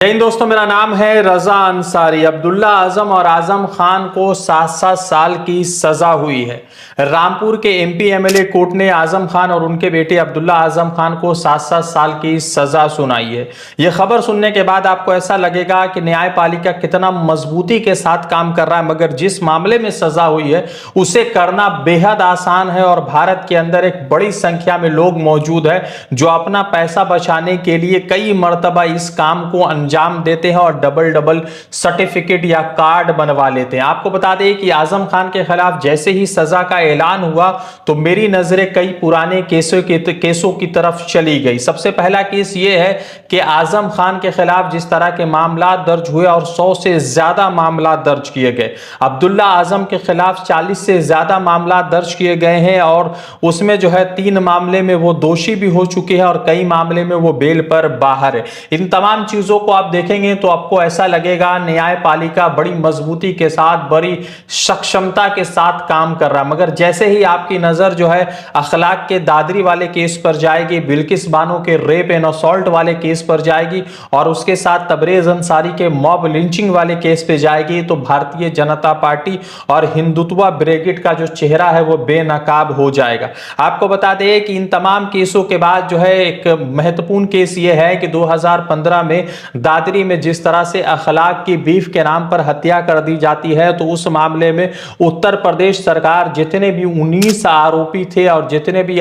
जय हिंद दोस्तों, मेरा नाम है रजा अंसारी। अब्दुल्ला आजम और आजम खान को 7-7 साल की सजा हुई है। रामपुर के एमपी एमएलए कोर्ट ने आजम खान और उनके बेटे अब्दुल्ला आजम खान को 7-7 साल की सजा सुनाई है। यह खबर सुनने के बाद आपको ऐसा लगेगा कि न्यायपालिका कितना मजबूती के साथ काम कर रहा है, मगर जिस मामले में सजा हुई है उसे करना बेहद आसान है। और भारत के अंदर एक बड़ी संख्या में लोग मौजूद है जो अपना पैसा बचाने के लिए कई मर्तबा इस काम को अंजाम देते हैं और डबल डबल सर्टिफिकेट या कार्ड बनवा लेते हैं। आपको बता दें कि आजम खान के खिलाफ जैसे ही सजा का ऐलान हुआ तो मेरी नजरें कई पुराने केसों की तरफ चली गई। सबसे पहला केस यह है कि आजम खान के खिलाफ जिस तरह के मामला दर्ज हुए और 100 से ज्यादा मामला दर्ज किए गए। अब्दुल्ला आजम के खिलाफ 40 से ज्यादा मामला दर्ज किए गए हैं और उसमें जो है 3 मामले में वो दोषी भी हो चुके हैं और कई मामले में वो बेल पर बाहर है। इन तमाम चीजों को आप देखेंगे तो आपको ऐसा लगेगा न्यायपालिका बड़ी मजबूती के साथ, बड़ी सक्षमता के साथ काम कर रहा है। मगर जैसे ही आपकी नजर जो है अखलाक के दादरी वाले केस पर जाएगी, बिल्किस बानो के रेप एंड असॉल्ट वाले केस पर जाएगी और उसके साथ तबरेज अंसारी के मॉब लिंचिंग वाले केस पे जाएगी, तो भारतीय जनता पार्टी और हिंदुत्व ब्रिगेड का जो चेहरा है वो बेनकाब हो जाएगा। आपको बता दें कि इन तमाम केसों के बाद जो है एक महत्वपूर्ण केस ये है कि 2015 में दादरी में जिस तरह से अखलाक की बीफ के नाम पर हत्या कर दी जाती है, तो उस मामले में उत्तर प्रदेश सरकार जितने भी 19 आरोपी थे और जितने भी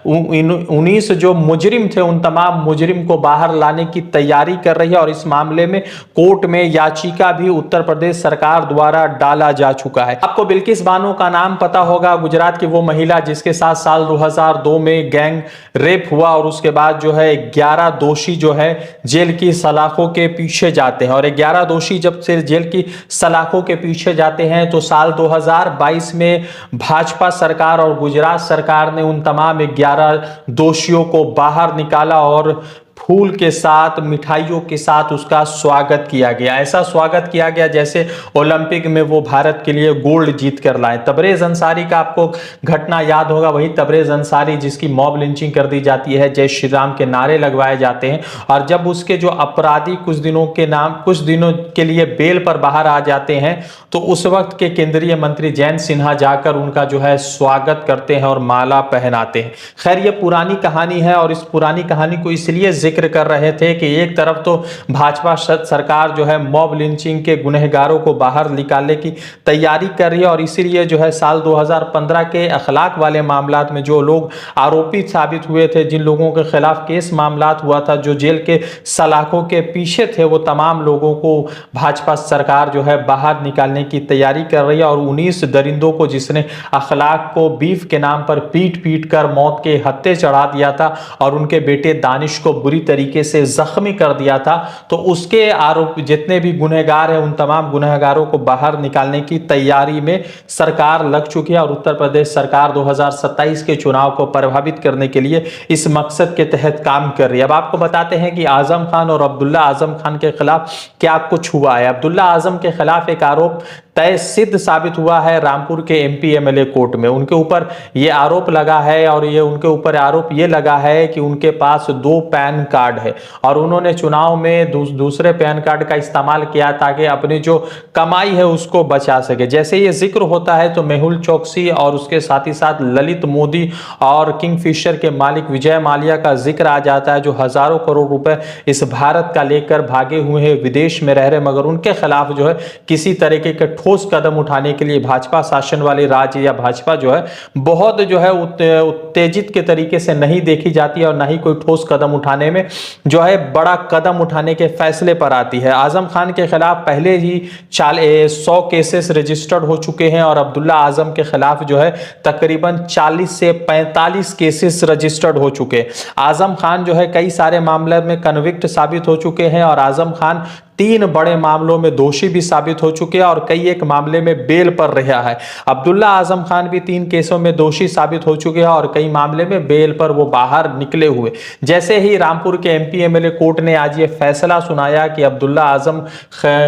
19 जो मुजरिम थे उन तमाम मुजरिम को बाहर लाने की तैयारी कर रही है। और इस मामले में कोर्ट में याचिका भी उत्तर प्रदेश सरकार द्वारा डाला जा चुका है। आपको बिल्किस बानो का नाम पता होगा, गुजरात की वो महिला जिसके साथ साल 2002 में गैंग रेप हुआ और उसके बाद जो है 11 दोषी जो है जेल की सलाखों के पीछे जाते हैं। और 11 दोषी जब से जेल की सलाखों के पीछे जाते हैं तो साल 2022 में भाजपा सरकार और गुजरात सरकार ने उन तमाम 11 दोषियों को बाहर निकाला और फूल के साथ, मिठाइयों के साथ उसका स्वागत किया गया। ऐसा स्वागत किया गया जैसे ओलंपिक में वो भारत के लिए गोल्ड जीत कर लाए। तबरेज अंसारी का आपको घटना याद होगा, वही तबरेज अंसारी जिसकी मॉब लिंचिंग कर दी जाती है, जय श्री राम के नारे लगवाए जाते हैं और जब उसके जो अपराधी कुछ दिनों के लिए बेल पर बाहर आ जाते हैं तो उस वक्त के केंद्रीय मंत्री जयंत सिन्हा जाकर उनका जो है स्वागत करते हैं और माला पहनाते हैं। खैर, ये पुरानी कहानी है और इस पुरानी कहानी को इसलिए जिक्र कर रहे थे कि एक तरफ तो भाजपा सरकार जो है मॉब लिंचिंग के गुनहगारों को बाहर निकालने की तैयारी कर रही है और इसीलिए जो है साल 2015 के अखलाक वाले मामलात में जो लोग आरोपी साबित हुए थे, जिन लोगों के खिलाफ केस मामलात हुआ था, जो जेल के सलाखों के पीछे थे, वो तमाम लोगों को भाजपा सरकार जो है बाहर निकालने की तैयारी कर रही है। और 19 दरिंदों को जिसने अखलाक को बीफ के नाम पर पीट पीट कर मौत के हत्थे चढ़ा दिया था और उनके बेटे दानिश को बुरी तरीके से जख्मी कर दिया था, तो उसके आरोप जितने भी गुनहगार हैं उन तमाम गुनहगारों को बाहर निकालने की तैयारी में सरकार लग चुकी है। और उत्तर प्रदेश सरकार 2027 के चुनाव को प्रभावित करने के लिए इस मकसद के तहत काम कर रही है। अब आपको बताते हैं कि आजम खान और अब्दुल्ला आजम खान के खिलाफ क्या कुछ हुआ है। अब्दुल्ला आजम के खिलाफ एक आरोप तय सिद्ध साबित हुआ है रामपुर के एमपी एमएलए कोर्ट में। उनके ऊपर यह आरोप लगा है और ये उनके ऊपर आरोप ये लगा है कि उनके पास 2 पैन कार्ड है और उन्होंने चुनाव में दूसरे पैन कार्ड का इस्तेमाल किया ताकि अपनी जो कमाई है उसको बचा सके। जैसे ये जिक्र होता है तो मेहुल चौकसी और उसके साथ ही साथ ललित मोदी और किंगफिशर के मालिक विजय माल्या का जिक्र आ जाता है, जो हजारों करोड़ रुपए इस भारत का लेकर भागे हुए हैं, विदेश में रह रहे, मगर उनके खिलाफ जो है किसी तरीके के ठोस कदम उठाने के लिए भाजपा शासन वाले राज्य या भाजपा जो है बहुत जो है उत्तेजित के तरीके से नहीं देखी जाती है और ना ही कोई ठोस कदम उठाने में जो है बड़ा कदम उठाने के फैसले पर आती है। आजम खान के खिलाफ पहले ही 100 केसेस रजिस्टर्ड हो चुके हैं और अब्दुल्ला आजम के खिलाफ जो है तकरीबन 40 से 45 केसेस रजिस्टर्ड हो चुके हैं। आजम खान जो है कई सारे मामले में कन्विक्ट साबित हो चुके हैं और आजम खान 3 बड़े मामलों में दोषी भी साबित हो चुके हैं और कई एक मामले में बेल पर रहा है। अब्दुल्ला आजम खान भी 3 केसों में दोषी साबित हो चुके हैं और कई मामले में बेल पर वो बाहर निकले हुए। जैसे ही रामपुर के एमपी एमएलए कोर्ट ने आज ये फैसला सुनाया कि अब्दुल्ला आजम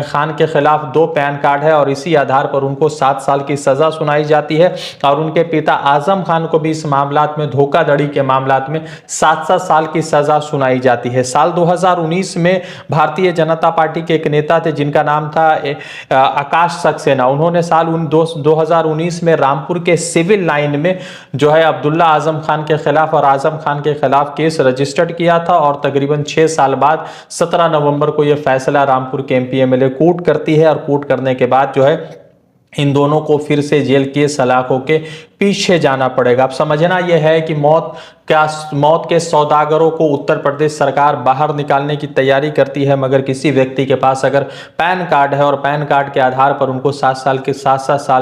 खान के खिलाफ 2 पैन कार्ड है और इसी आधार पर उनको 7 साल की सजा सुनाई जाती है और उनके पिता आजम खान को भी इस मामलात में, धोखाधड़ी के मामलात में 7-7 साल की सजा सुनाई जाती है। साल 2019 में भारतीय जनता पार्टी के एक नेता थे जिनका नाम था आकाश सक्सेना। उन्होंने साल 2019 में रामपुर के सिविल लाइन में जो है अब्दुल्ला आजम खान के खिलाफ और आजम खान के खिलाफ केस रजिस्टर्ड किया था और तकरीबन 6 साल बाद 17 नवंबर को यह फैसला रामपुर के एमपी एमएलए कोर्ट करती है और कोर्ट करने के बाद जो है इन दोनों को फिर से जेल के सलाखों के पीछे जाना पड़ेगा। अब समझना यह है कि मौत के सौदागरों को उत्तर प्रदेश सरकार बाहर निकालने की तैयारी करती है, मगर किसी व्यक्ति के पास अगर पैन कार्ड है और पैन कार्ड के आधार पर उनको 7 साल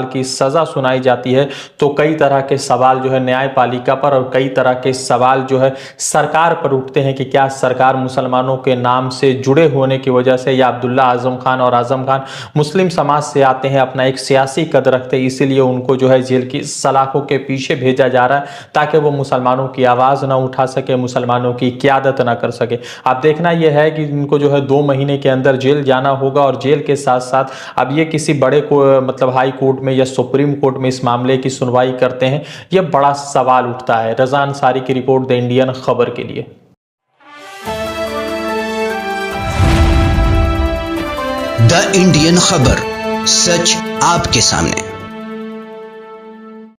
की सजा सुनाई जाती है तो कई तरह के सवाल जो है न्यायपालिका पर और कई तरह के सवाल जो है सरकार पर उठते हैं कि क्या सरकार मुसलमानों के नाम से जुड़े होने की वजह से या अब्दुल्ला आजम खान और आजम खान मुस्लिम समाज से आते हैं, अपना एक सियासी कद रखते हैं, इसीलिए उनको जो है जेल की सलाखों के पीछे भेजा जा रहा है ताकि वो मुसलमानों की आवाज ना उठा सके, मुसलमानों की क़यादत ना कर सके। अब देखना यह है कि इनको जो है 2 महीने के अंदर जेल जाना होगा और जेल के साथ साथ अब ये किसी बड़े को मतलब हाई कोर्ट में या सुप्रीम कोर्ट में इस मामले की सुनवाई करते हैं, यह बड़ा सवाल उठता है। रज़ा अंसारी की रिपोर्ट, द इंडियन खबर के लिए। द इंडियन खबर, सच आपके सामने।